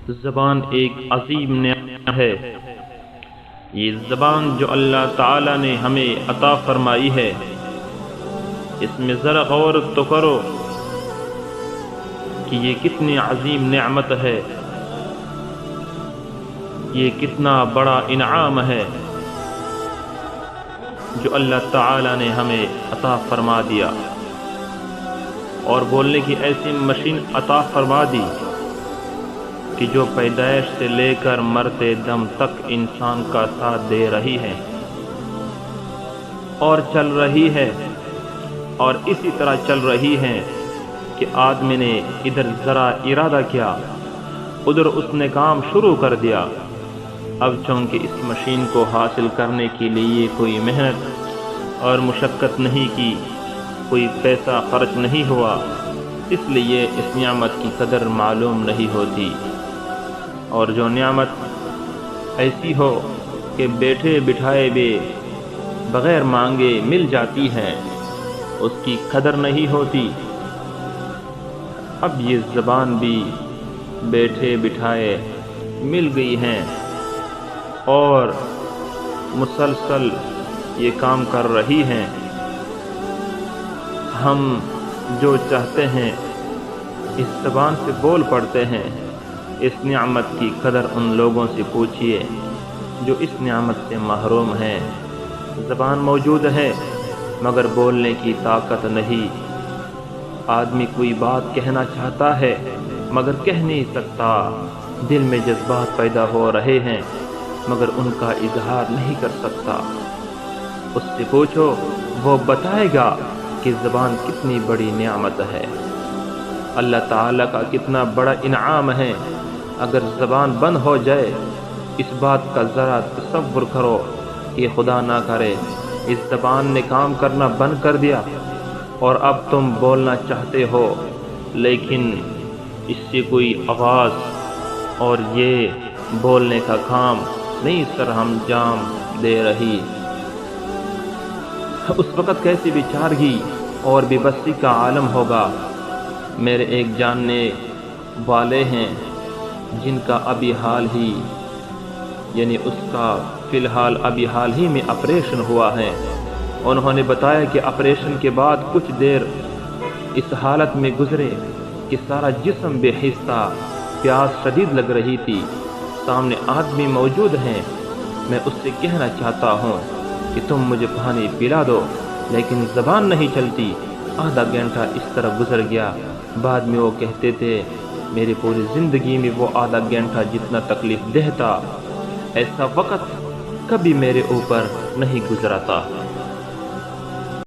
زبان ایک عظیم نعمت ہے۔ یہ زبان جو اللہ تعالی نے ہمیں عطا فرمائی ہے، اس میں ذرا غور تو کرو کہ یہ کتنی عظیم نعمت ہے، یہ کتنا بڑا انعام ہے جو اللہ تعالی نے ہمیں عطا فرما دیا، اور بولنے کی ایسی مشین عطا فرما دی کہ جو پیدائش سے لے کر مرتے دم تک انسان کا ساتھ دے رہی ہے اور چل رہی ہے، اور اسی طرح چل رہی ہے کہ آدمی نے ادھر ذرا ارادہ کیا، ادھر اس نے کام شروع کر دیا۔ اب چونکہ اس مشین کو حاصل کرنے کے لیے کوئی محنت اور مشقت نہیں کی، کوئی پیسہ خرچ نہیں ہوا، اس لیے اس نعمت کی قدر معلوم نہیں ہوتی۔ اور جو نعمت ایسی ہو کہ بیٹھے بٹھائے بھی بغیر مانگے مل جاتی ہے، اس کی قدر نہیں ہوتی۔ اب یہ زبان بھی بیٹھے بٹھائے مل گئی ہیں اور مسلسل یہ کام کر رہی ہیں۔ ہم جو چاہتے ہیں اس زبان سے بول پڑتے ہیں۔ اس نعمت کی قدر ان لوگوں سے پوچھئے جو اس نعمت سے محروم ہیں۔ زبان موجود ہے مگر بولنے کی طاقت نہیں۔ آدمی کوئی بات کہنا چاہتا ہے مگر کہہ نہیں سکتا، دل میں جذبات پیدا ہو رہے ہیں مگر ان کا اظہار نہیں کر سکتا۔ اس سے پوچھو، وہ بتائے گا کہ زبان کتنی بڑی نعمت ہے، اللہ تعالیٰ کا کتنا بڑا انعام ہے۔ اگر زبان بند ہو جائے، اس بات کا ذرا تصور کرو کہ خدا نہ کرے اس زبان نے کام کرنا بند کر دیا اور اب تم بولنا چاہتے ہو لیکن اس سے کوئی آواز اور یہ بولنے کا کام نہیں سرانجام دے رہی۔ اس وقت کیسی بے چارگی اور بے بسی کا عالم ہوگا۔ میرے ایک جاننے والے ہیں جن کا ابھی حال ہی اس کا فی الحال ابھی حال ہی میں آپریشن ہوا ہے۔ انہوں نے بتایا کہ آپریشن کے بعد کچھ دیر اس حالت میں گزرے کہ سارا جسم بے حصہ، پیاس شدید لگ رہی تھی، سامنے آدمی موجود ہیں، میں اس سے کہنا چاہتا ہوں کہ تم مجھے پانی پلا دو لیکن زبان نہیں چلتی۔ آدھا گھنٹہ اس طرح گزر گیا، بعد میں وہ کہتے تھے میری پوری زندگی میں وہ آدھا گھنٹہ جتنا تکلیف دہ تھا ایسا وقت کبھی میرے اوپر نہیں گزرا تھا۔